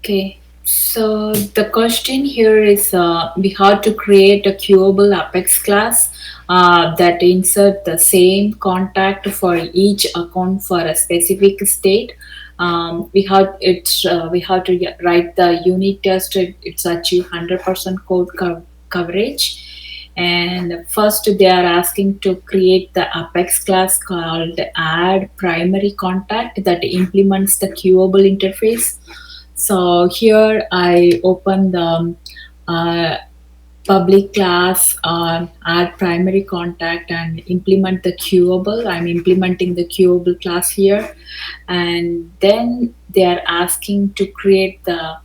Okay, so the question here is we have to create a queuable Apex class that insert the same contact for each account for a specific state. We have to write the unit test. It's achieve 100% code coverage. And first, they are asking to create the Apex class called add primary contact that implements the queuable interface. So here I open the uh, public class, add primary contact and implement the queuable. I'm implementing the queuable class here. And then they are asking to create the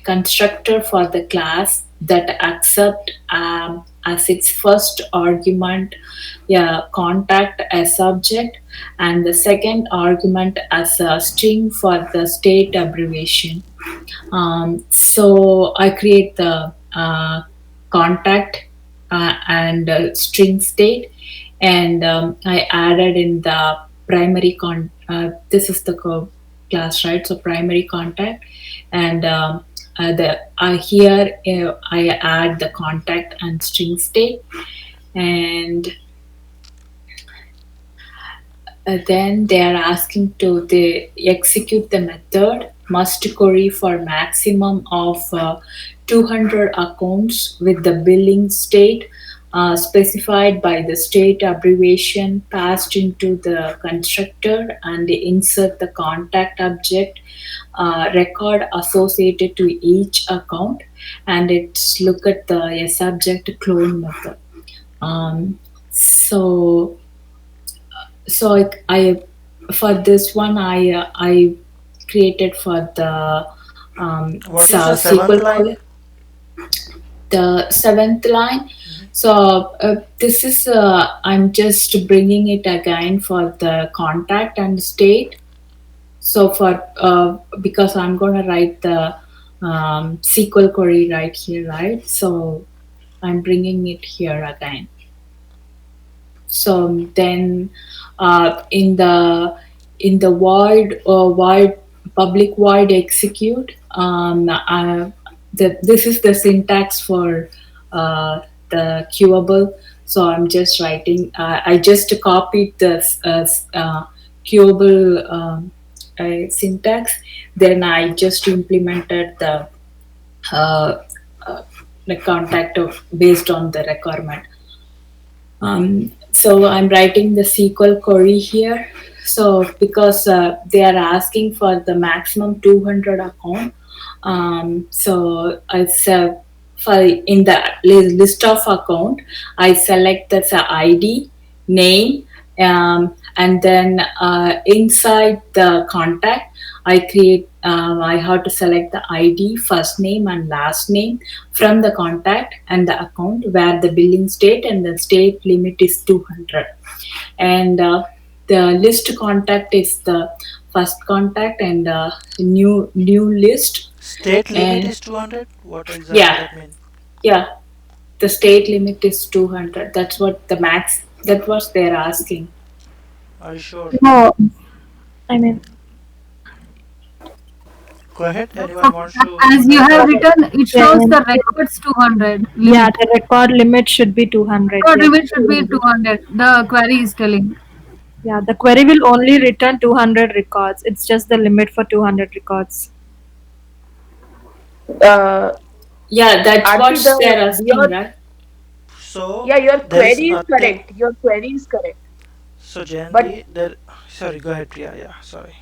constructor for the class that accept as its first argument, yeah, contact as subject, and the second argument as a string for the state abbreviation. So I create the contact and string state, and I added in the primary this is the class, right? So primary contact, and the here I add the contact and string state, and then they are asking to they execute the method must query for maximum of 200 accounts with the billing state specified by the state abbreviation passed into the constructor, and they insert the contact object record associated to each account, and it's look at the subject clone method. um, so I for this one I created for the What is the seventh SQL line? the seventh line. So this is I'm just bringing it again for the contact and state. So for because I'm gonna write the SQL query right here, right? So I'm bringing it here again. So then in the void public void execute, this is the syntax for the queuable. So I'm just writing, I just copied this queuable syntax, then I just implemented uh, uh, the contact of based on the requirement. So I'm writing the SQL query here. So because they are asking for the maximum 200 account, so it's for in the list of account, I select the ID, name, and then inside the contact, I create. I have to select the ID, first name, and last name from the contact and the account where the billing state and the state limit is 200, and the list contact is the first contact and new list. State limit And is 200. What exactly yeah, that mean? yeah, the state limit is 200. That's what the max, that was they're asking. Are you sure? No, I mean, Go ahead. Anyone Okay, wants to as you add? have written, it shows then, the records 200 yeah, limit. the record limit should be 200. Record Yes. limit should be 200. The query is telling. Yeah, the query will only return 200 records. It's just the limit for 200 records. Uh, Yeah, that's what Aarti, they're asking, right? So yeah, your there is query is nothing. correct. Your query is correct. So But Jayanti, there. Sorry, go ahead, Priya. Yeah, sorry.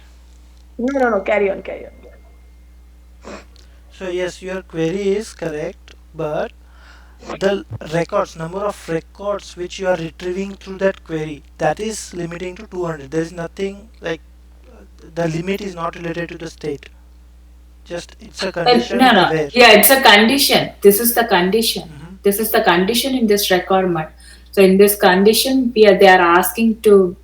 no, no, no. Carry on, carry on. So yes, your query is correct, but the records, number of records which you are retrieving through that query, that is limiting to 200. There is nothing like the limit is not related to the state. Just it's a condition No, in the no. where. Yeah, it's a condition. This is the condition. Mhm. This is the condition in this requirement. So in this condition, they are asking to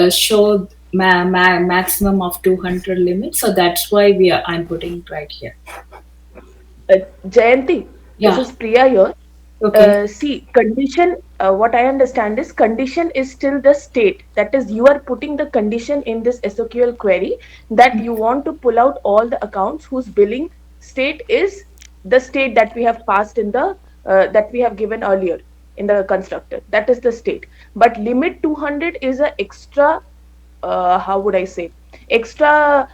show maximum of 200 limit. So that's why I'm putting it right here. Jayanti, this Yeah. is Priya here. Okay. See, condition, what I understand is condition is still the state. That is, you are putting the condition in this SOQL query that you want to pull out all the accounts whose billing state is the state that we have passed in the that we have given earlier in the constructor. That is the state. But limit 200 is a extra, how would I say, extra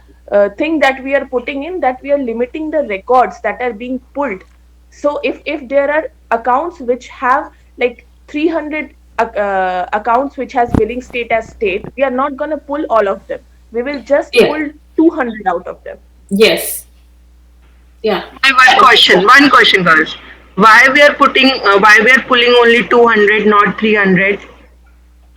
thing that we are putting in, that we are limiting the records that are being pulled. So if there are accounts which have like 300 accounts which has billing state as state, we are not going to pull all of them. We will just Yeah. pull 200 out of them. Yes. Yeah. My Okay, one question, girls. Why we are pulling only 200, not 300?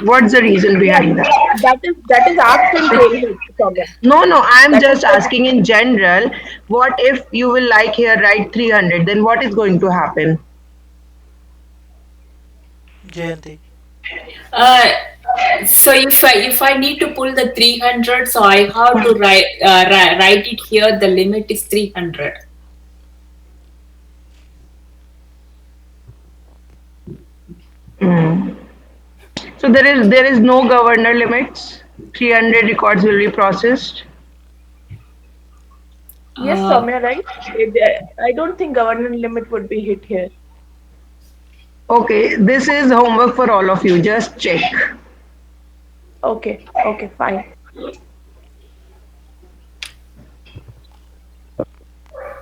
What's the reason yeah, behind that? that is asked in tailhood somewhere. No, no, I'm That is just the asking in general. What if you will like here write 300? Then what is going to happen? Jayanti. Uh, so if I need to pull the 300, so I have to write it here. The limit is 300. So there is no governor limits. 300 records will be processed. yes, Uh, Soumya, right? I don't think governance limit would be hit here. Okay, this is homework for all of you. Just check. Okay, okay, fine.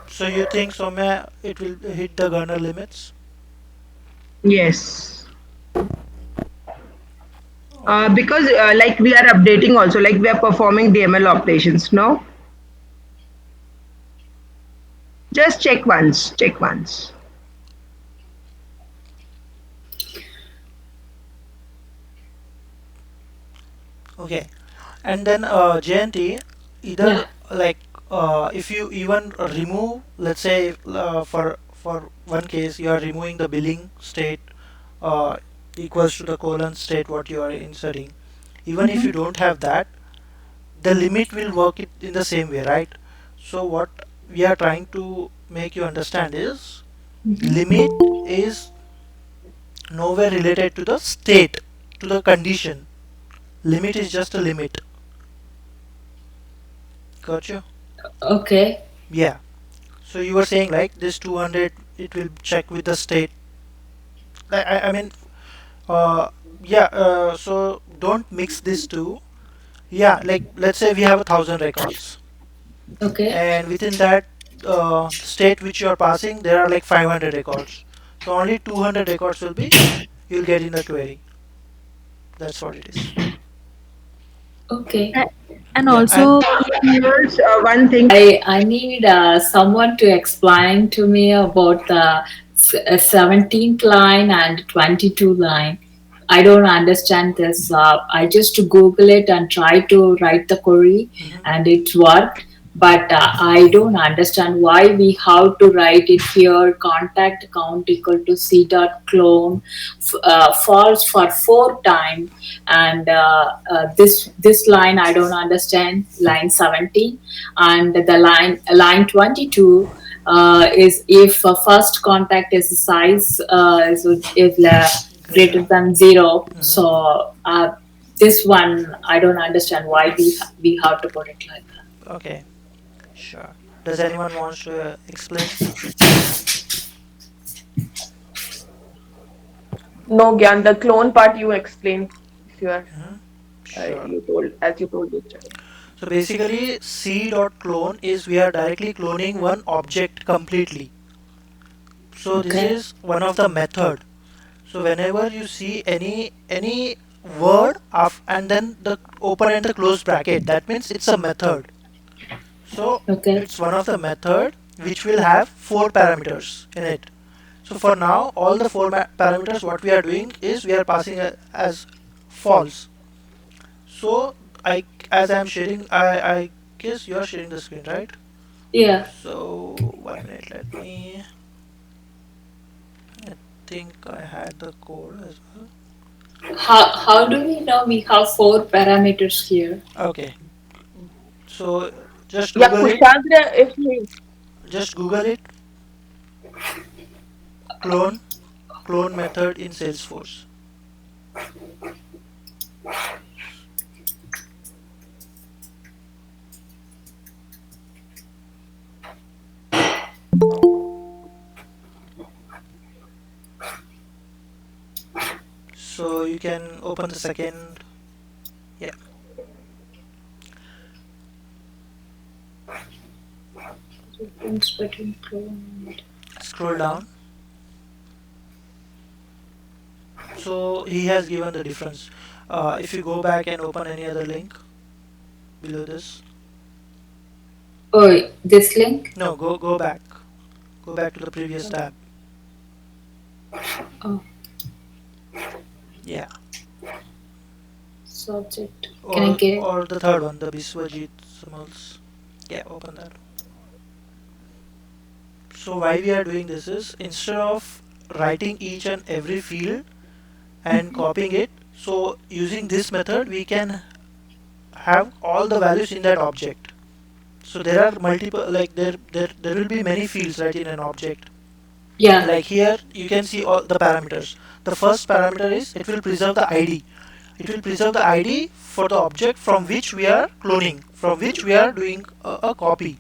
So you think, Soumya, it will hit the gunner limits? Yes. Okay. Because like we are updating also, like we are performing DML operations. No, just check once. Check once. Okay. And then Jayanti, yeah. either like if you even remove, let's say for one case you are removing the billing state uh, equals to the colon state what you are inserting. Even if you don't have that, the limit will work it in the same way, right? So what we are trying to make you understand is limit is nowhere related to the state, to the condition. Limit is just a limit. Gotcha? Okay. Yeah. So you were saying like this 200, it will check with the state. I mean, uh, yeah. So don't mix these two. Yeah, like let's say we have 1,000 records, Okay. and within that state which you are passing, there are like 500 records. So only 200 records will be you'll get in the query. That's what it is. Okay. A- And Yeah, and also, Here's one thing. I need someone to explain to me about the 17th line and 22 line. I don't understand this. I just Google it and try to write the query, mhm. and it worked. But I don't understand why we have to write it here. Contact count equal to c dot clone false for 4 time, and this line I don't understand. Line 17 and the line 22 is if first contact is size is greater Greater. than 0. Mhm. So this one I don't understand why we have to put it like that. Okay, sure. Does anyone wants to explain? No, Gyan, the clone part you explain. If you are, Sure. you told, as you told yesterday. So basically, c.clone is we are directly cloning one object completely. So this Okay. is one of the method. So whenever you see any word of and then the open and the close bracket, that means it's a method. So Okay. it's one of the method which will have four parameters in it. So for now, all the four parameters what we are doing is we are passing as false. So as I'm sharing, I guess you are sharing the screen, right? Yeah. So 1 minute, let me. I think I had the code as well. How do we know we have 4 parameters here? Okay, so just Yeah, Google it. Kushagra, if he, Just Google it. Clone. clone method in Salesforce. So you can open the second. Yeah, Difference between clone and scroll down. So he has given the difference. If you go back and open any other link below this. oh, this link. No, go back. Go back to the previous tab. Oh, Yeah. subject. Can I Or get? or the third one, the Biswajit Samals. Yeah, open that. So why we are doing this is, instead of writing each and every field and copying it, so using this method we can have all the values in that object. So there are multiple, like there will be many fields, right, in an object. Yeah. Like here you can see all the parameters. The first parameter is it will preserve the id. It will preserve the id for the object from which we are cloning, from which we are doing a copy.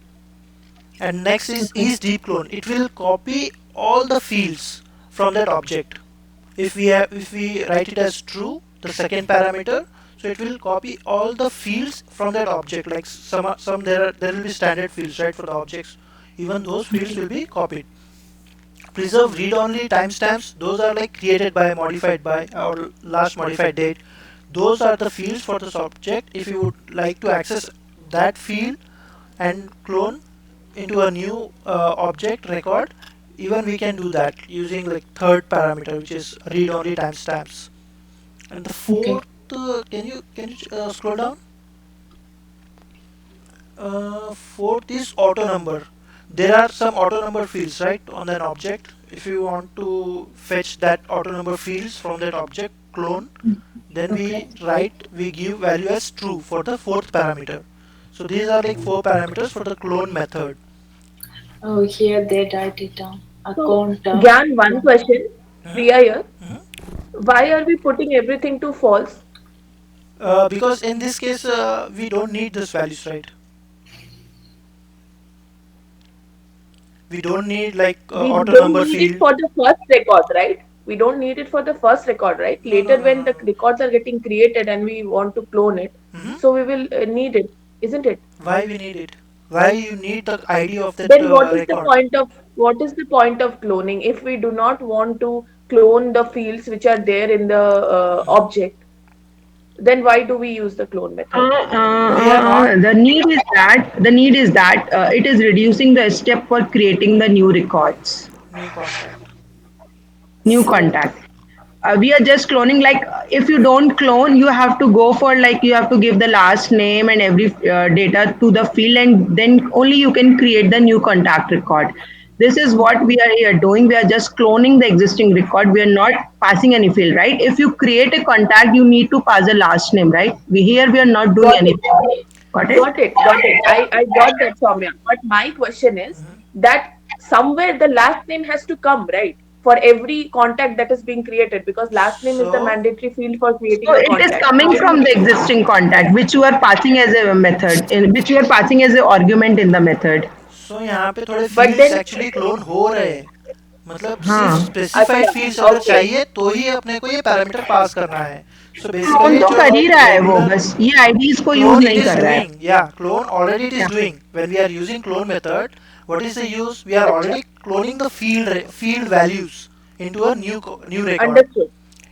And next is deep clone. It will copy all the fields from that object. If we write it as true, the second parameter, so it will copy all the fields from that object. Like some there will be standard fields, right, for the objects. Even those fields will be copied. Preserve read-only timestamps. Those are like created by, modified by, or last modified date. Those are the fields for this object. If you would like to access that field and clone into a new object record, even we can do that using like third parameter, which is read-only timestamps. And the Okay. fourth, can you scroll down? Fourth is auto number. There are some auto number fields, right, on an object. If you want to fetch that auto number fields from that object clone, then Okay. we give value as true for the fourth parameter. So these are like four parameters for the clone method. Oh, here they write it down. So, Account. Gyan, one question. Mhm, Priya here. mhm. Why are we putting everything to false? Because in this case, we don't need these values, right? We don't need like We auto don't number need it field. for the first record, right? We don't need it for the first record, right? No, no, Later, no, when no, the no. records are getting created and we want to clone it, Mhm. so we will need it, isn't it? Why we need it? Why you need the ID of that Then record? what is the point of cloning if we do not want to clone the fields which are there in the object? Then why do we use the clone method? We are not The need is that it is reducing the step for creating the new records, new contact. new So, contact. We are just cloning. Like if you don't clone, you have to go for, like, you have to give the last name and every data to the field, and then only you can create the new contact record. This is what we are here doing. We are just cloning the existing record. We are not passing any field, right? If you create a contact, you need to pass the last name, right? We are not doing Got it. anything. Got it? Got it. I got that, Soumya. But my question is Mhm. that somewhere the last name has to come, right? For every contact that is being created, because last name is the So mandatory field for So creating a it is contact. coming from the existing contact, which you are passing as a method, in which you are passing as an argument in the method. यहाँ पे थोड़े But fields then, actually clone हो रहे हैं. मतलब सिर्फ हाँ, specified acha, fields अगर okay. चाहिए तो ही अपने को ये पैरामीटर पास करना है. सो क्लोन बेसिकली तो जो कर ही रहा है वो, रेगुलर बस ये आईडीज को यूज clone it नहीं is कर रहा है. doing, yeah, clone already it is Yeah. doing. When we are using clone method, what is the use? We are already cloning the field values into a new record. Understood.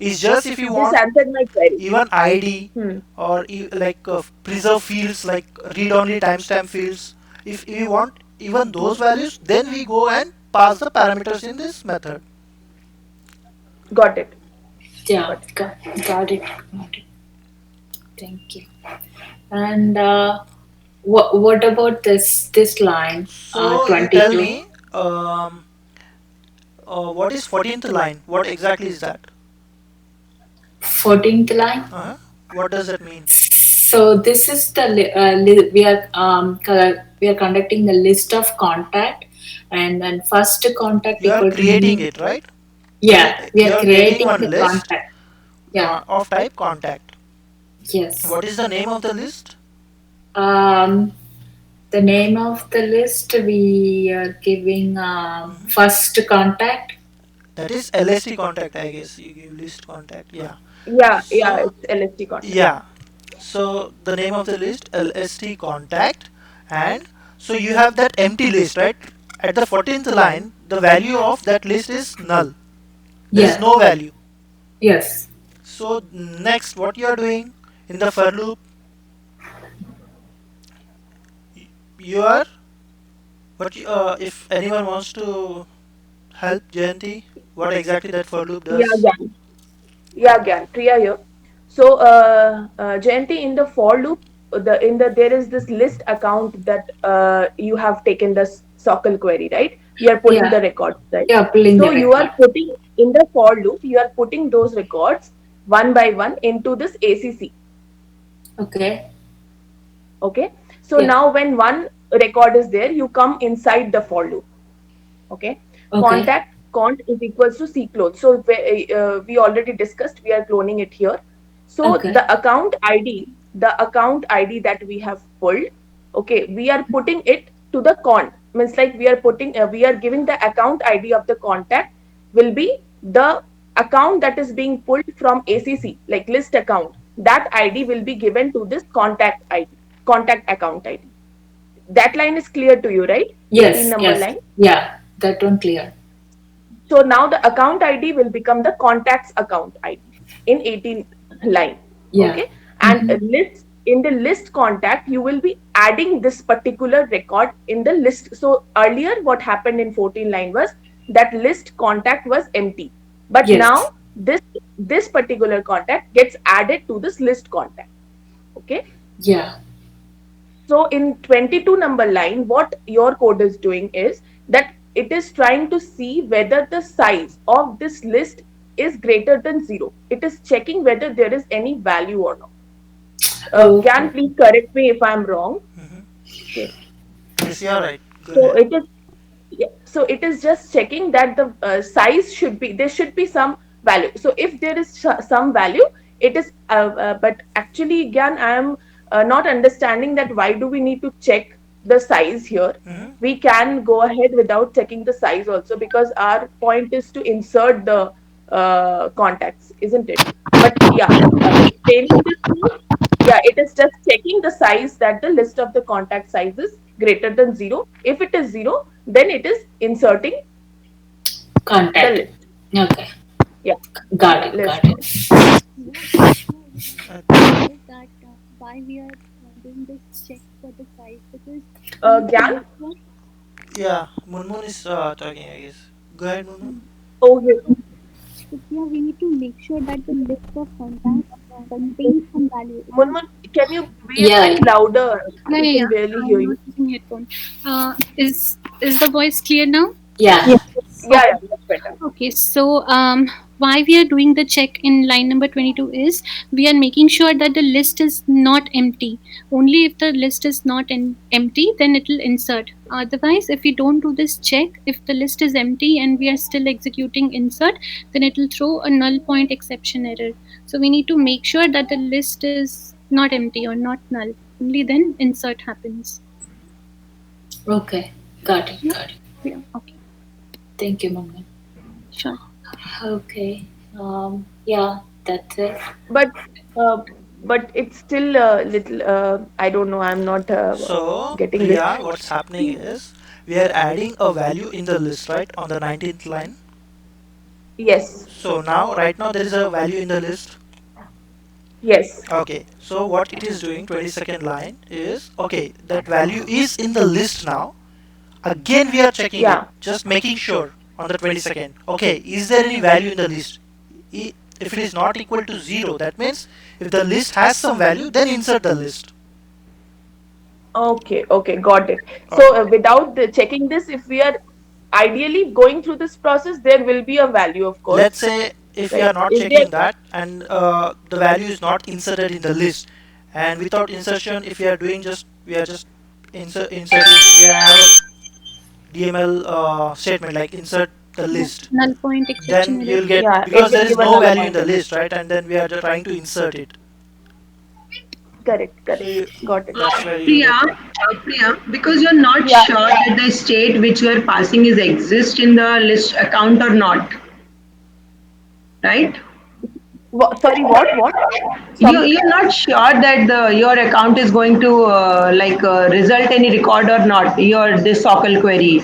It's just if you This want answered my query. even id, Hmm. or like preserve fields like read only timestamp fields, if we want even those values, then we go and pass the parameters in this method. Got it. yeah, Got it. got it. Got it. Thank you. And what about this line? So you tell 22. me, what is 14th line? What exactly is that? 14th line. What does that mean? So this is the we are conducting the list of contact, and then first contact You are equal to creating new. it, right? Yeah, we are You're getting creating one the list contact. Yeah. of type contact. Yes. What is the name of the list? Um, the name of the list we are giving Mhm. first contact. That is LST contact, I guess. You give list contact. Yeah. Yeah, So, it's LST contact. yeah. So the name of the list LST contact, and so you have that empty list, right? At the 14th line, the value of that list is null. There is Yeah. no value. Yes. So next, what you are doing in the for loop, you are if anyone wants to help Jayanti, what exactly that for loop Yeah, does? Gyan. Yeah, Gyan. Priya here. So, Jayanti, in the for loop, there is this list account that you have taken the socle query, right? You are pulling Yeah. the records, right? Yeah. Pulling So the you are record. putting in the for loop, you are putting those records one by one into this ACC. Okay. Okay. So Yeah. now when one record is there, you come inside the for loop. Okay. Okay. Contact cont is equals to C clone. So we already discussed, we are cloning it here. So Okay. the account ID that we have pulled, okay, we are putting it to the cont. Means like we are giving the account ID of the contact will be the account that is being pulled from ACC, like list account. That ID will be given to this contact ID, contact account ID. That line is clear to you, right? 18 Yes. number Yes. line. Yeah. That one clear. So now the account ID will become the contacts account ID in 18 line. Yeah. Okay. And Mm-hmm. in the list contact, you will be adding this particular record in the list. So earlier, what happened in 14 line was that list contact was empty. But now Yes. this particular contact gets added to this list contact. Okay. Yeah. So in 22 number line, what your code is doing is that it is trying to see whether the size of this list is greater than zero. It is checking whether there is any value or not. Can Okay. please correct me if I'm wrong. Mhm. Okay. Yes, you are right. Go So ahead. it is Yeah, so it is just checking that the size should be, there should be some value. So if there is some value, it is but actually again I am not understanding that why do we need to check the size here. Mhm. We can go ahead without checking the size also, because our point is to insert the contacts, isn't it? But yeah, explaining this thing, yeah, it is just checking the size, that the list of the contact size is greater than zero. If it is zero, then it is inserting the Contact. list. Okay. Yeah, Got yeah, it. Got list it. count. Okay. Is that why we are doing this check for the size? Because we need to Gyan? make sure. Yeah, Munmun is talking, I guess. Go ahead, Munmun. Okay. So yeah, we need to make sure that the list of contacts contains some value. Munmun, can you be a Yeah. bit louder? Yeah, We yeah, can yeah. barely hear I'm you. not using headphone. Is the voice clear now? Yeah. Yeah, Okay. yeah, much better. Okay, so why we are doing the check in line number 22 is we are making sure that the list is not empty. Only if the list is not empty, then it will insert. Otherwise, if we don't do this check, if the list is empty and we are still executing insert, then it will throw a null point exception error. So we need to make sure that the list is not empty or not null. Only then insert happens. Okay. Got it. Yeah, Got it. yeah, okay, Thank you, Mama. sure. Okay. Yeah. That's it. But uh, but it's still a little. I don't know. I'm not So, getting this. Priya, what's happening is we are adding a value in the list, right, on the 19th line. Yes. So now, right now, there is a value in the list. Yes. Okay, so what it is doing, 22nd line, is okay, that value is in the list now. Again, we are checking it, Yeah. just making sure on the 22nd. Okay, is there any value in the list? If it is not equal to 0, that means if the list has some value, then insert the list. Okay. Okay. Got it. Okay. So without checking this, if we are ideally going through this process, there will be a value, of Let's course, say if we right? are not Is there? checking that and the value is not inserted in the list, and without insertion, if we are doing just we are just inserting, we have a DML statement like insert the list, Null point, then exception error. you'll get, Yeah, it because will there is give a no null value in the pointer. list, right? And then we are trying to insert it. Correct, So correct. Got it. that's where you Priya, get. because you're not Yeah. sure that the state which you are passing is exist in the list account or not, right? Sorry, what? Some. You're not sure that your account is going to result any record or not, your this sockle query.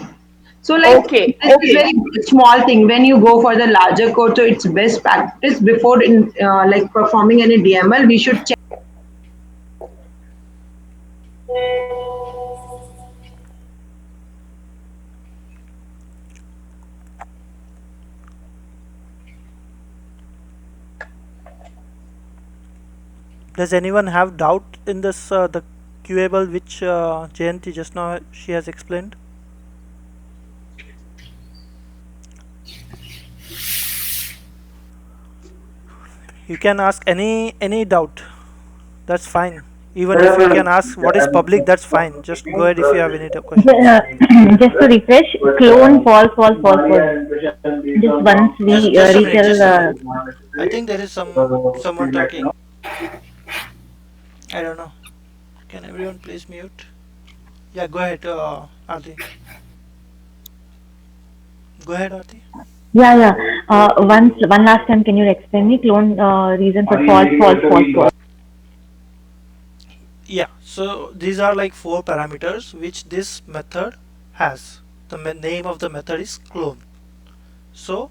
So like Okay, this is okay. very small thing. When you go for the larger code, so it's best practice before like performing any DML, we should check. Does anyone have doubt in this the queueable which Jayanti just now she has explained? You can ask any doubt. That's fine. Even if you can ask what is public, that's fine. Just go ahead if you have any questions. Just to refresh, clone false, false, false, false. Just once we Just a minute. retell. Just a minute. I think there is someone talking. I don't know. Can everyone please mute? Yeah, go ahead, Aarti. Go ahead, Aarti. Yeah, yeah. One last time, can you explain me clone reason for false, false, false, false? Yeah. So these are like four parameters which this method has. The name of the method is clone. So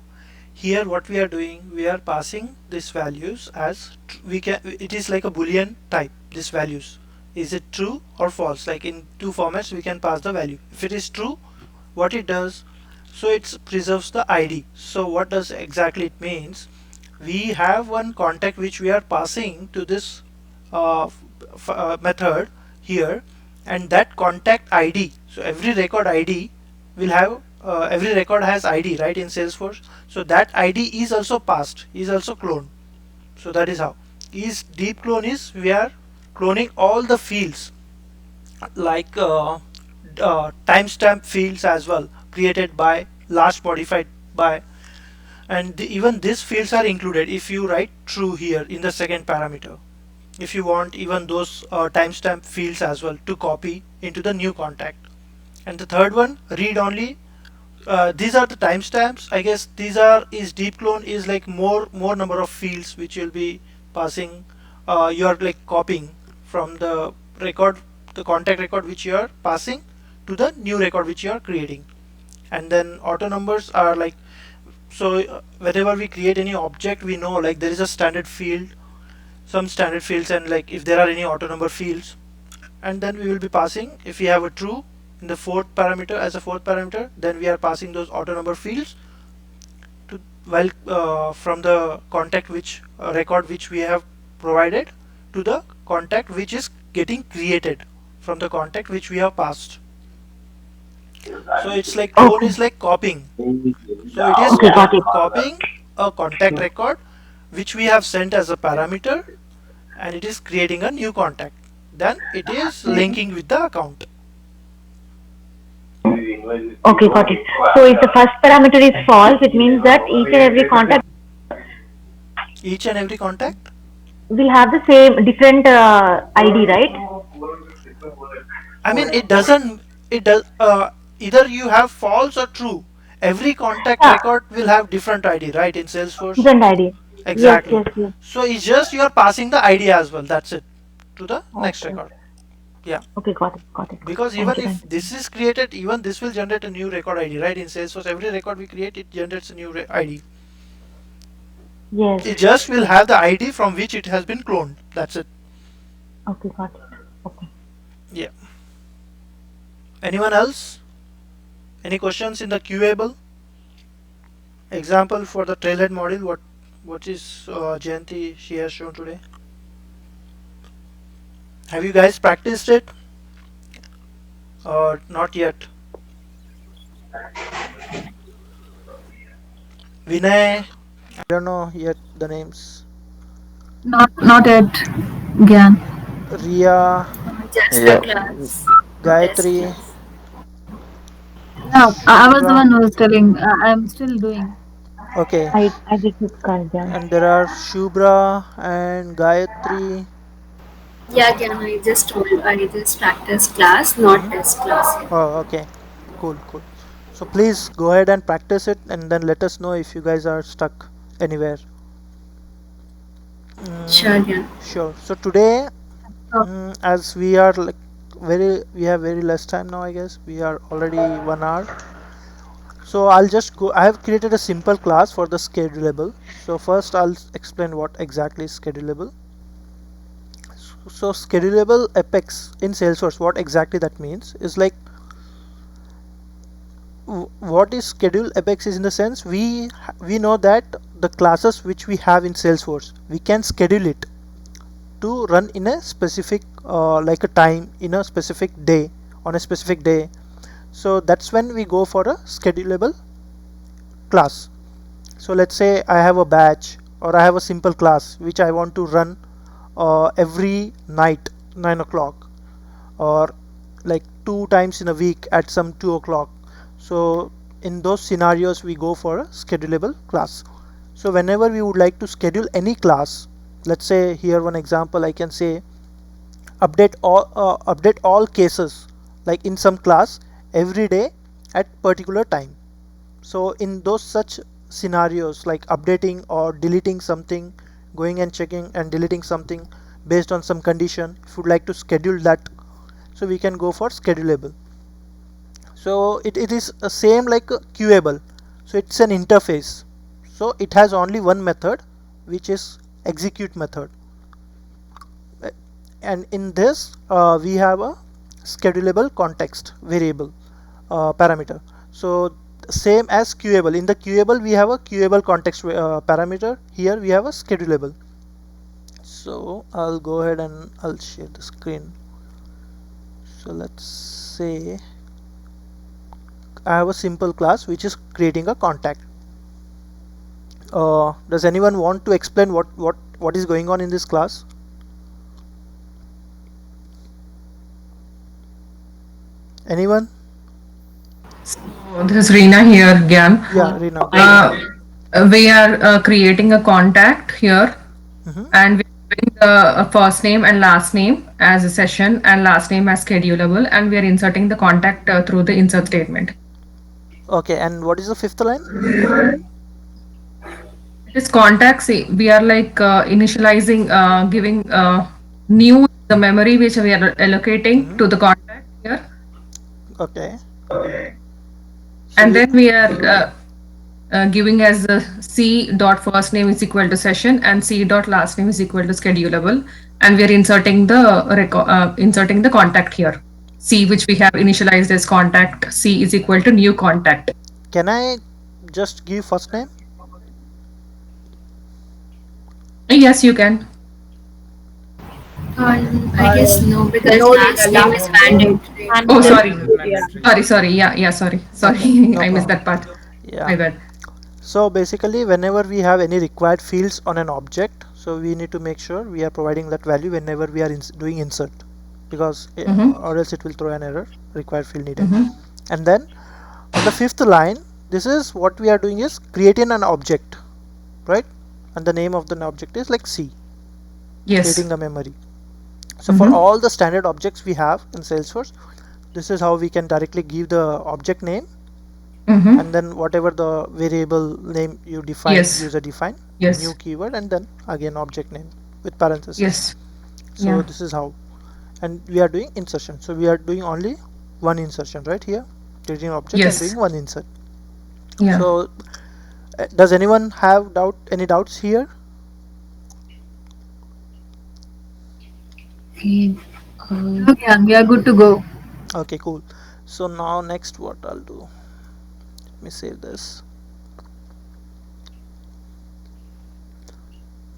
here what we are doing, we are passing these values as we can. It is like a boolean type. These values, is it true or false? Like in two formats, we can pass the value. If it is true, what it does, so it preserves the ID. So what does exactly it means? We have one contact which we are passing to this method here, and that contact ID. So every record ID will have every record has ID, right, in Salesforce. So that ID is also passed, is also cloned. So that is how. Is deep clone is we are cloning all the fields like timestamp fields as well, created by last modified by, and even these fields are included if you write true here in the second parameter. If you want even those timestamp fields as well to copy into the new contact. And the third one, read only. These are the timestamps. I guess these are is deep clone is like more number of fields which you'll be passing. You are like copying from the record, the contact record which you are passing to the new record which you are creating. And then auto numbers are like, so whenever we create any object, we know like there is a standard field, some standard fields, and like if there are any auto number fields, and then we will be passing, if we have a true in the fourth parameter, as a fourth parameter, then we are passing those auto number fields to, while from the contact which record which we have provided to the contact which is getting created from the contact which we have passed. So it's like clone Okay, is like copying. So it is okay, got it. copying a contact record which we have sent as a parameter, and it is creating a new contact. Then it is linking with the account. Okay, got it. So if the first parameter is false, it means that each and every contact Each and every contact. will have the same different ID, right? I mean, it doesn't. It does. Either you have false or true. Every contact Yeah, record will have different ID, right? In Salesforce. different ID. Yes, Exactly. yes, yes. So it's just you are passing the ID as well. That's it. To the next Okay, record. Yeah. okay, got it, got it, got it. Because Thank even you, if thank you. this is created, even this will generate a new record ID, right? In Salesforce, every record we create, it generates a new ID. Yes. It just will have the ID from which it has been cloned. That's it. Okay, got it. Okay. Yeah. Anyone else? Any questions in the queueable? Example for the trailhead module. What is Jayanti she has shown today? Have you guys practiced it or not yet? Vinay. I don't know yet the names. Not yet, Gyan. Ria, Just the Yeah, class. Test Gayatri. class. Yeah, I was the Shubhra. one who was telling. I'm still doing. Okay, I did with Karja. and there are Shubhra and Gayatri. Yeah, can I just told I just practice class, not Hmm. test class. Oh, okay, cool, cool. So please go ahead and practice it, and then let us know if you guys are stuck anywhere. Sure, Mm, yeah. sure. So today, Oh, as we are like we have very less time now. I guess we are already 1 hour. So I'll just go. I have created a simple class for the schedulable. So first I'll explain what exactly is schedulable. So schedulable apex in Salesforce, what exactly that means is like what is schedule apex is in the sense we know that the classes which we have in Salesforce we can schedule it to run in a specific like a time in a specific day on a specific day. So that's when we go for a schedulable class. So let's say I have a batch or I have a simple class which I want to run every night 9 o'clock or like 2 times in a week at some 2 o'clock. So in those scenarios we go for a schedulable class. So whenever we would like to schedule any class, let's say here one example I can say update all cases like in some class every day at particular time. So in those such scenarios like updating or deleting something, going and checking and deleting something based on some condition, if you would like to schedule that, so we can go for schedulable. So it is same like a queueable. So it's an interface. So it has only one method which is execute method. Uh, and in this we have a schedulable context variable parameter. So same as queueable, in the queueable we have a queueable context parameter, here we have a schedulable. So I'll go ahead and I'll share the screen. So let's say I have a simple class which is creating a contact. Does anyone want to explain what is going on in this class? Anyone? This is Reena here, Gyan. Yeah, Rina, go ahead. Uh, we are creating a contact here, Hmm. and we're doing the first name and last name as a session and last name as schedulable, and we are inserting the contact through the insert statement. Okay, and what is the fifth line? It is contact. See, we are like initializing, giving new the memory which we are allocating Hmm. to the contact here, Okay, so and you then we are giving as C dot first name is equal to session and C dot last name is equal to schedulable, and we are inserting the inserting the contact here. C, which we have initialized as contact, C is equal to new contact. can I just give first name? Yes, you can. I guess no, because No, Rina, last name is last name is mandatory. Oh, mandatory. sorry, Yeah. sorry. Yeah, sorry, Okay, sorry. no I missed problem. that part. Yeah. My bad. So basically whenever we have any required fields on an object, so we need to make sure we are providing that value whenever we are doing insert, because Mm-hmm. or else it will throw an error, required field needed. And then on the fifth line, this is what we are doing is creating an object, right? And the name of the object is like C, Yes. creating a memory. So for Mm-hmm. all the standard objects we have in Salesforce, this is how we can directly give the object name, Mm-hmm. and then whatever the variable name you define, Yes. user define, new Yes. keyword, and then again object name with parenthesis. Yes. So Yeah. this is how, and we are doing insertion. So we are doing only one insertion right here, creating object and doing Yes. one insert. Yeah. So does anyone have any doubts here? Okay. Uh, okay, and we are good to go. Okay, cool. So now next what I'll do, let me save this.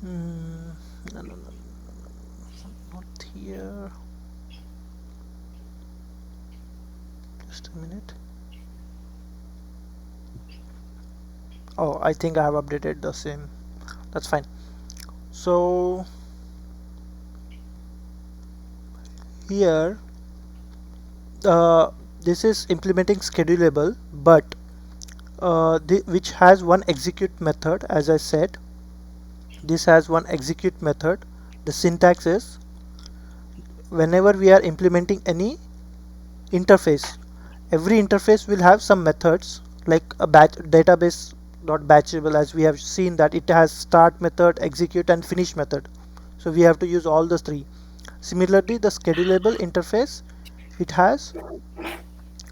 No, no, no, no, not here. Just a minute. Oh, I think I have updated the same. That's fine. So here this is implementing schedulable, but which has one execute method. As I said, this has one execute method. The syntax is, whenever we are implementing any interface, every interface will have some methods, like a batch database dot batchable, as we have seen that it has start method, execute and finish method. So we have to use all the three. Similarly, the schedulable interface, it has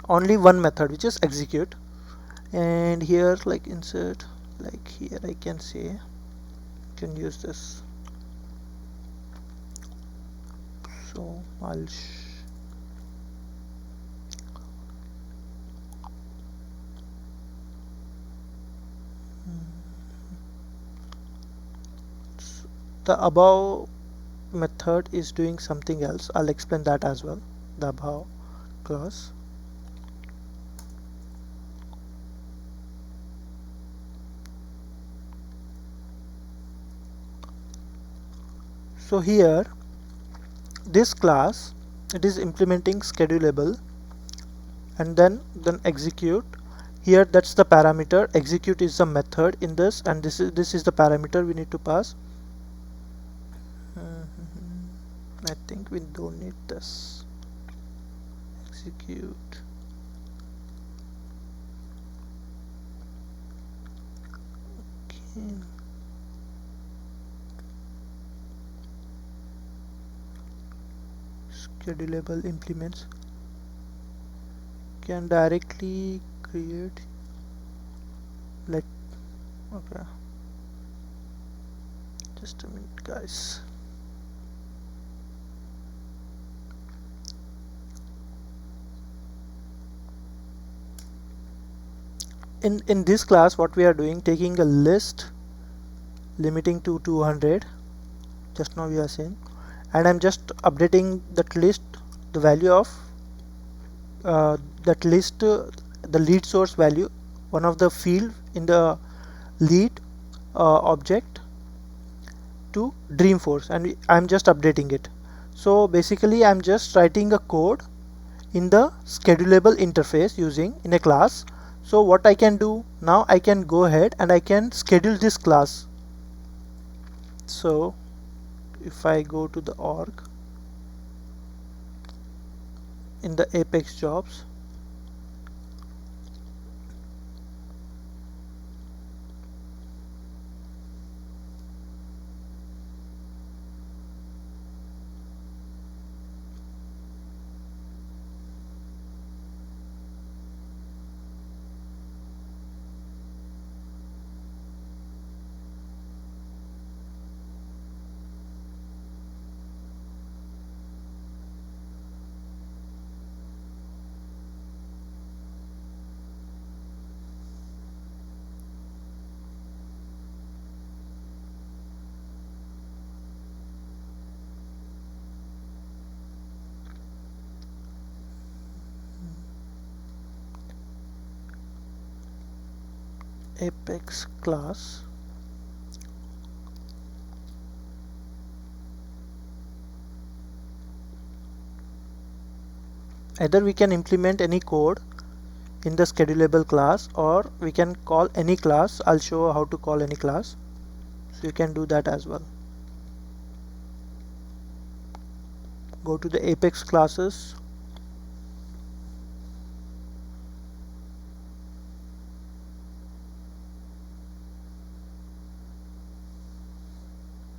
only one method, which is execute. And here, like insert, like here I can say, can use this. So I'll the above method is doing something else. I'll explain that as well. The above class. So here, this class, it is implementing schedulable, and then execute. Here, that's the parameter. Execute is the method in this, and this is the parameter we need to pass. I think we don't need this. Execute. Okay. Schedulable implements can directly create. Let okay. Just a minute, guys. In this class, what we are doing, taking a list limiting to 200, just now we are saying, and I'm just updating that list, the value of that list, the lead source value, one of the field in the lead object, to Dreamforce, and I'm just updating it. So basically I'm just writing a code in the schedulable interface using in a class. So what I can do now, I can go ahead and I can schedule this class. So if I go to the org, in the Apex jobs, Apex class, either we can implement any code in the schedulable class, or we can call any class. I'll show how to call any class, so you can do that as well. Go to the Apex classes,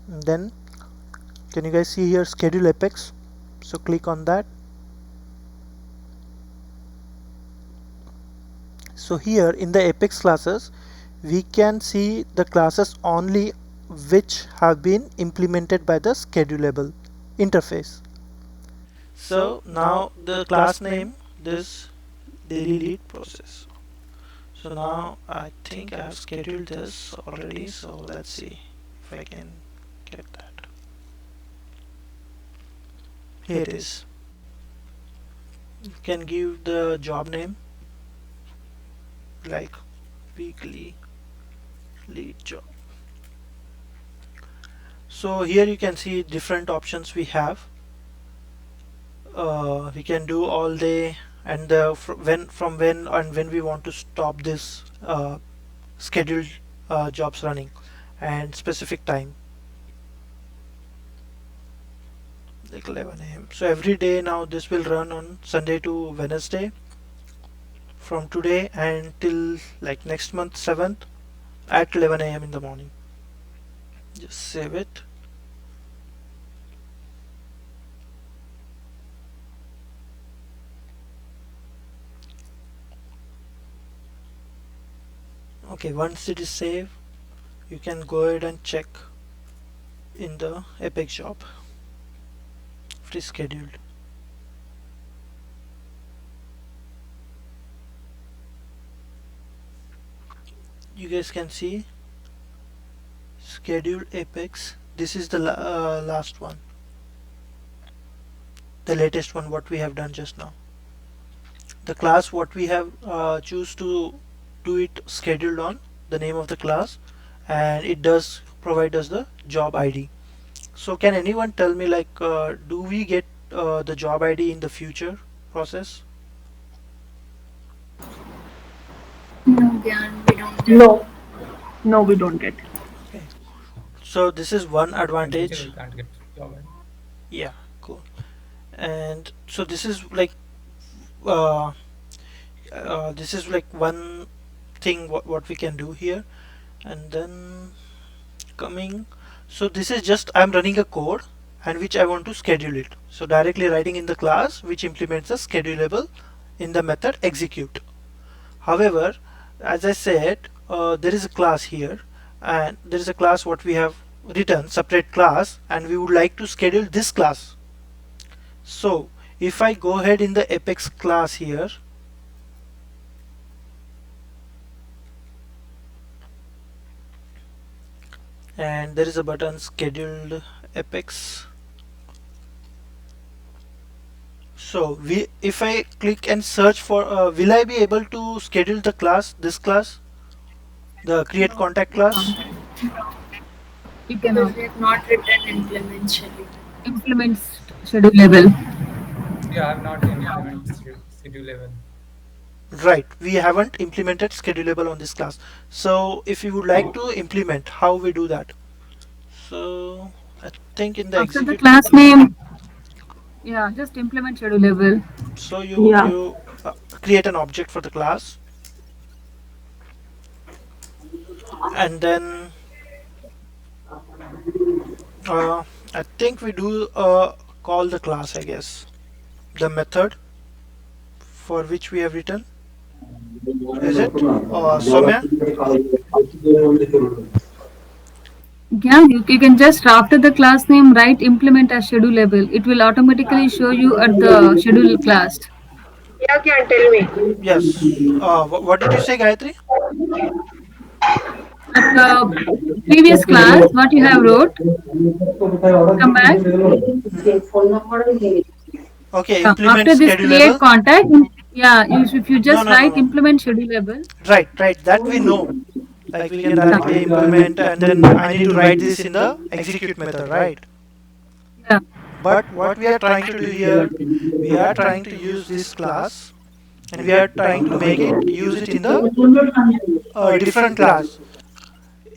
and then can you guys see here schedule Apex? So click on that. So here in the Apex classes, we can see the classes only which have been implemented by the schedulable interface. So now the class name, this daily lead process. So now I think I have scheduled this already, so let's see if I can get that. Here it is. You can give the job name like weekly lead job. So here you can see different options we have. We can do all day, and when from when and when we want to stop this scheduled jobs running, and specific time like 11 a.m. So every day now this will run on Sunday to Wednesday from today until like next month 7th at 11 a.m. in the morning. Just save it. Okay, once it is saved, you can go ahead and check in the Apex job if it is scheduled. You guys can see scheduled Apex. This is the last one, the latest one what we have done just now. The class what we have choose to do it scheduled on, the name of the class, and it does provide us the job ID. So can anyone tell me like do we get the job ID in the future process? No, Gyan, we don't get. No, no, we don't get. Okay, so this is one In future, we advantage. can't get job ID. Yeah, cool. And so uh, this is like one thing what we can do here. And then coming, so this is just I'm running a code and which I want to schedule it, so directly writing in the class which implements a schedulable in the method execute. However, as I said, there is a class here, and there is a class what we have written separate class, and we would like to schedule this class. So if I go ahead in the Apex class here, and there is a button scheduled Apex. So if I click and search for, will I be able to schedule the class, this class, the create No, contact you class? can't. You Because cannot we have not written implement schedule. implement schedulable. We have not implemented schedule level. Right, we haven't implemented schedulable on this class. So if you would like to implement, how we do that? So I think in the After the execute class method, name, yeah, just implement schedulable. so you Yeah. you create an object for the class, and then I think we do call the class, I guess, the method for which we have written. Is it Somya? Yeah, you can just after the class name write implement as schedulable. It will automatically show you at the schedule class. Yeah, can tell me. Yes. What did you say, Gayatri? At the previous class, what you have wrote, come back. Hmm. Okay, implement After this create schedulable. contact, yeah, if you No, just no, no, write no. implement schedulable. Right, right. That we know. Like we can directly implement, and then I need to write this in the execute method, right? Yeah. But what we are trying to do here, we are trying to use this class, and we are trying to make it use it in the different class.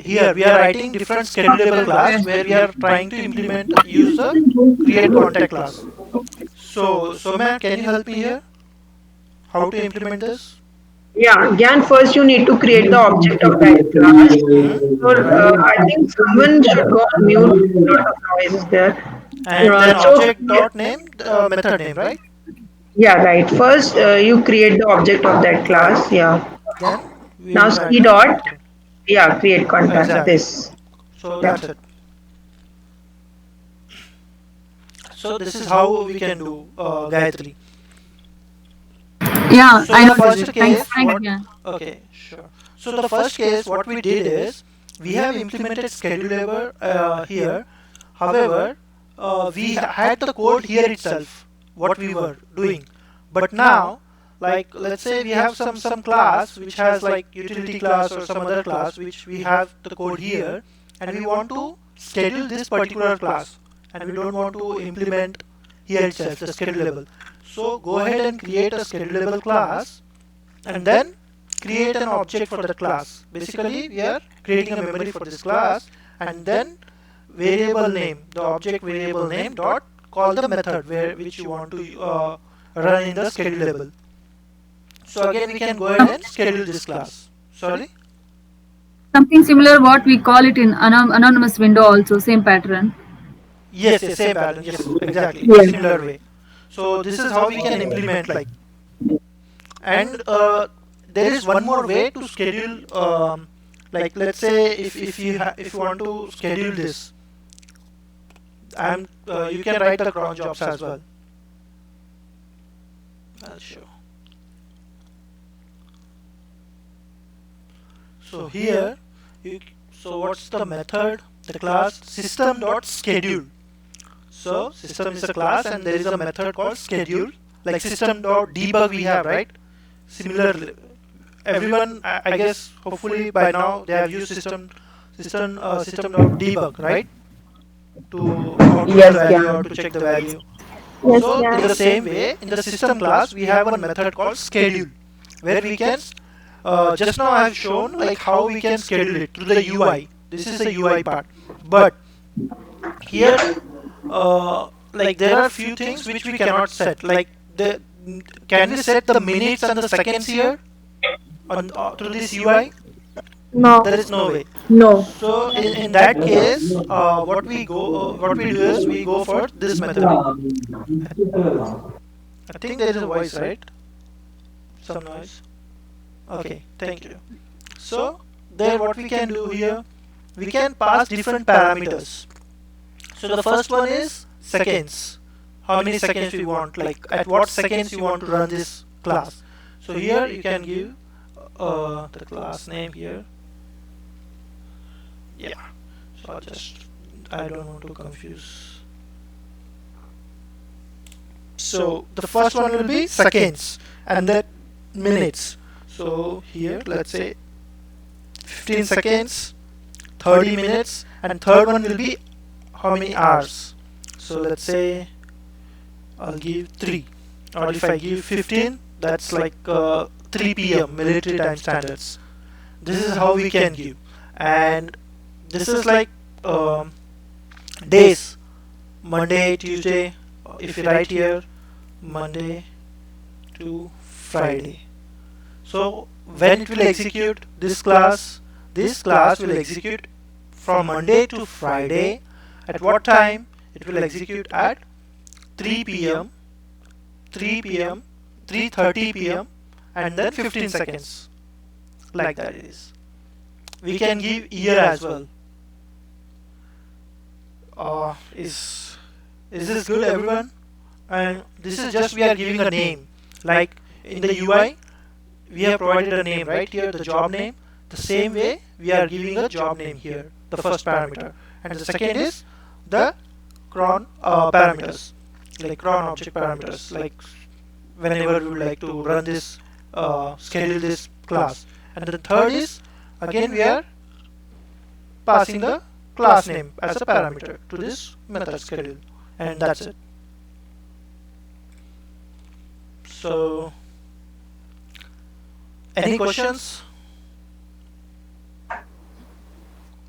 Here we are writing different schedulable class where we are trying to implement use the create contact class. So Somya, can you help me here? How to implement this? Yeah, again, first you need to create the object of that class. Hmm. So Right. I think someone should go on mute. Lot of noise is there. And then So object dot name, method name, right? yeah, right. First you create the object of that Right. class. Yeah. Then we Now will write C the dot. method. Yeah, create contact. Exactly. This. So Yeah. that's it. So this is how we can do Gayatri. Yeah, So I the noticed first it. Thanks, case, thanks, what? yeah. Okay, sure. So the first case, what we did is we have implemented schedulable here. However, we had the code here itself, what we were doing. But now, like let's say we have some class which has like utility class or some other class which we have the code here, and we want to schedule this particular class, and we don't want to implement here itself the schedulable. So go ahead and create a schedulable class and then create an object for the class. Basically, we are creating a memory for this class and then variable name, the object variable name dot call the method where which you want to run in the schedulable. So again, we can go ahead and schedule this class. Sorry. Something similar what we call it in anonymous window also, same pattern. Yes, yes, same pattern. Yes, exactly. Yeah. Similar way. So this is how we can implement like. And there is one more way to schedule. Like let's say if you want to schedule this, you can write the cron jobs as well. I'll show. So here, so what's the method? The class system dot schedule. So system is a class and there is a method called schedule. Like system dot debug we have, right? Similar, everyone I guess hopefully by now they have used system dot debug, right? To output the Yes, value or Gyan. to check the value. Yes, So in the Gyan. same way, in the system class we have one method called schedule, where we can just now I have shown like how we can schedule it through the UI. This is the UI part, but here like there are few things which we cannot set. Like the can we set the minutes and the seconds here on through this UI? No, There is no way. no. So in that case, what we do is we go for this method. I think there is a voice, right? Some noise. Okay, thank you. So there what we can do here, we can pass different parameters. So the first one is seconds. How many seconds we want, like at what seconds you want to run this class. So here you can give the class name here. Yeah. So I'll just, I don't want to confuse. So the first one will be seconds and then minutes. So here let's say 15 seconds, 30 minutes, and third one will be how many hours. So let's say I'll give 3, or if I give 15, that's like 3 p.m. military time standards. This is how we can give. And this is like days, Monday, Tuesday, if you write here Monday to Friday. So when it will execute this class will execute from Monday to Friday. At what time? It will execute at 3 p.m., 3 p.m., 3:30 p.m. and then 15 seconds. Like that it is. We can give year as well. Is this good, everyone? And this is just we are giving a name. Like in the UI, we have provided a name right here, the job name. The same way we are giving a job name here, the first parameter, and the second is the cron parameters, like cron object parameters, like whenever we would like to run this, schedule this class. And the third is again we are passing the class name as a parameter to this method schedule, and that's it. So any questions?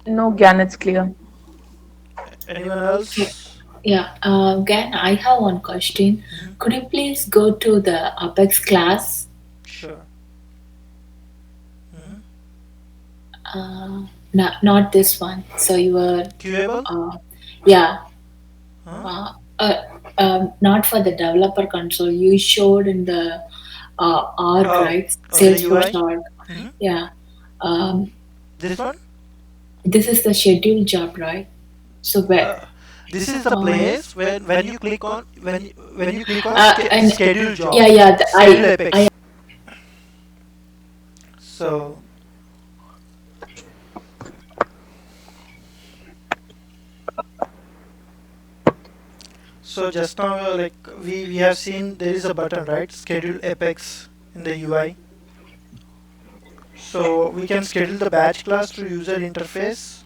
No, Gyan, it's clear. Anyone else? Yeah, again, I have one question. Could you please go to the Apex class? Sure. Mhm. Not this one. So you were, Queueable? yeah, Huh? not for the developer console. You showed in the org, Oh, right? oh, the Salesforce UI. org. Mhm. Yeah. Um, This one? this is the schedule job, right? So where? This is the place when you click on when you click on And schedule job, yeah, yeah. schedule Apex. So so just now like we have seen there is a button, right, schedule Apex in the UI. So we can schedule the batch class through user interface.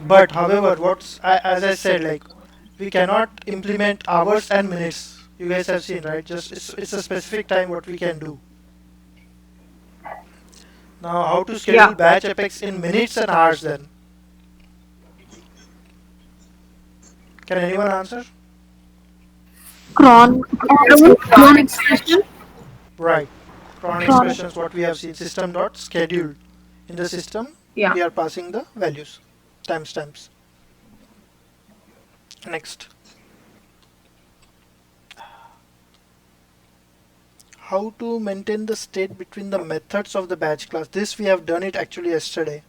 But however, as I said, like we cannot implement hours and minutes. You guys have seen, right? Just it's a specific time what we can do. Now, how to schedule Yeah. batch epochs in minutes and hours then? Can anyone answer? Cron cron expression. Right. Cron expressions what we have seen. System dot scheduled. In the system, Yeah. we are passing the values, timestamps. Next. How to maintain the state between the methods of the batch class. This we have done it actually yesterday.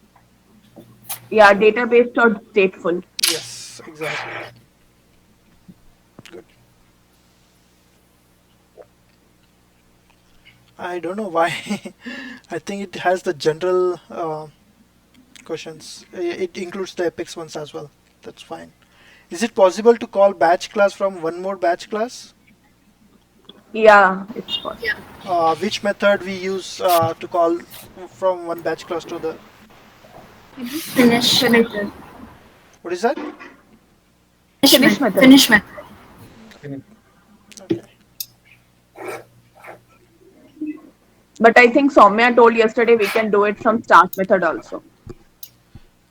Yeah. Database dot stateful. Yes, exactly. Good. I don't know why. I think it has the general questions. It includes the Apex ones as well. That's fine. Is it possible to call batch class from one more batch class? Yeah, it's possible. Which method we use to call from one batch class to the? Finish method. What is that? Finish method. Finish method. Finish. Okay. But I think Soumya told yesterday we can do it from start method also.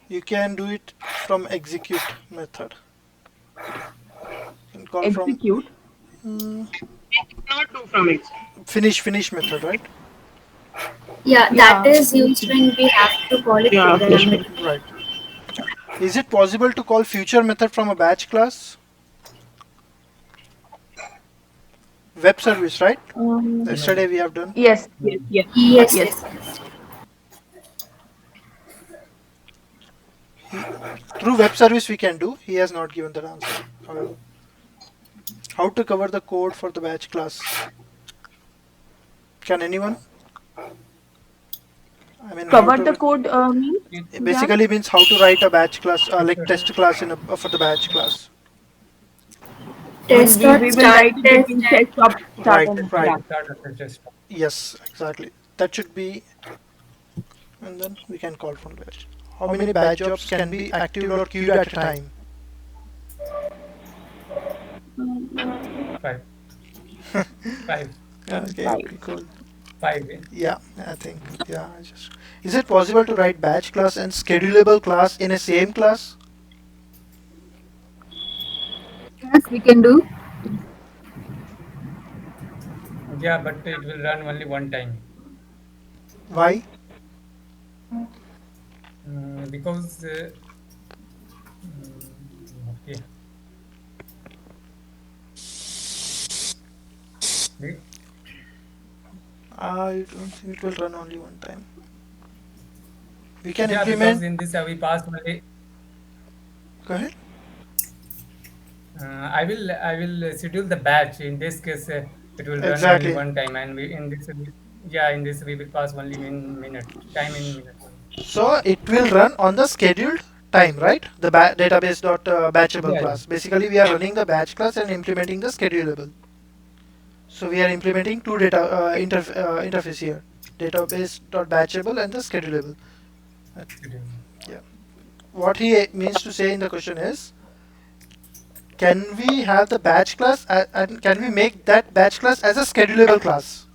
You can do it from execute method. You can call from Execute. Not do from it. finish method, right? Yeah, that Yeah. is used when we have to call it Yeah, finish programming. method. Right. Is it possible to call future method from a batch class? Web service, right? Yesterday we have done. Yes. Yes. Yes. Yes, Yes. yes. Through web service we can do. He has not given that answer. However, how to cover the code for the batch class? Can anyone? I mean, how Cover to the code means. it basically means how to write a batch class, like test class in for the batch class. Test We dot will start write it test between and test stop start Right, and right. yeah. Start after test. Yes, exactly. That should be, and then we can call from batch. How many batch jobs can be active or queued at a time? 5. 5. Okay, Right. pretty cool. 5. Yeah, I think. Yeah, is it possible to write batch class and schedulable class in a same class? Yes, we can do. Yeah, but it will run only one time. Why? Because okay. We- I don't think it will run only one time. We can Yeah, because implement. in this we passed only. Go ahead. I will schedule the batch. In this case, it will run only Exactly. one time, and we in this yeah, in this we will pass only in minute time in minutes only. So it will run on the scheduled time, right? The database dot batchable Yeah, yeah. class. Basically, we are running the batch class and implementing the schedulable. So we are implementing two data interface here: database dot batchable and the schedulable. Schedule. Yeah. What he means to say in the question is, can we have the batch class and can we make that batch class as a schedulable class?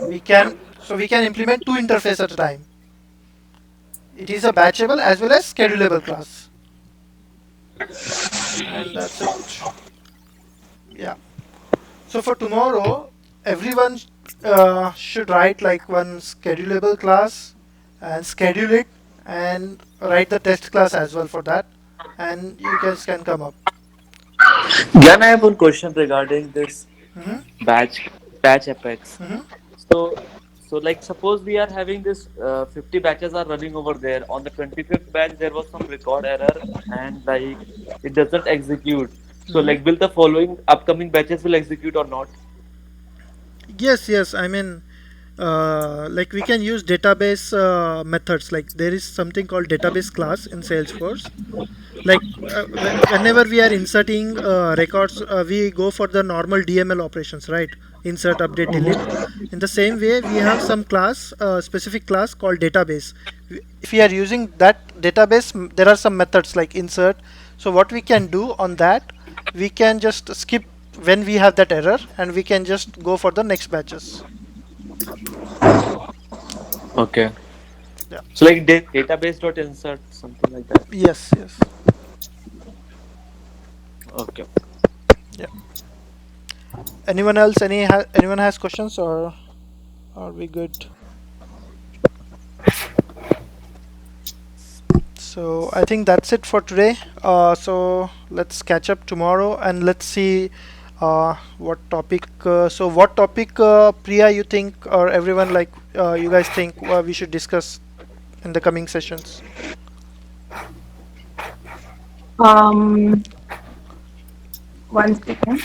We can. So we can implement two interfaces at a time. It is a batchable as well as schedulable class. And that's it. Yeah. So for tomorrow, everyone should write like one schedulable class and schedule it and write the test class as well for that. And you guys can come up. Then I have one question regarding this Hmm. batch batch apex. Hmm. So so like suppose we are having this 50 batches are running over there. On the 25th batch there was some record error and like it doesn't execute. So Hmm. like will the following upcoming batches will execute or not? Yes, yes. I mean, like we can use database methods. Like there is something called database class in Salesforce. Like whenever we are inserting records, we go for the normal DML operations, right? Insert, update, delete. In the same way, we have some class, specific class called database. If we are using that database, there are some methods like insert. So what we can do on that, we can just skip when we have that error, and we can just go for the next batches. Okay. Yeah. So like database dot insert something like that. Yes, yes. Okay. Yeah. Anyone else? Anyone has questions, or are we good? So I think that's it for today. So let's catch up tomorrow and let's see what topic. So what topic, Priya, you think, or everyone, like, you guys think we should discuss in the coming sessions? Um, one second.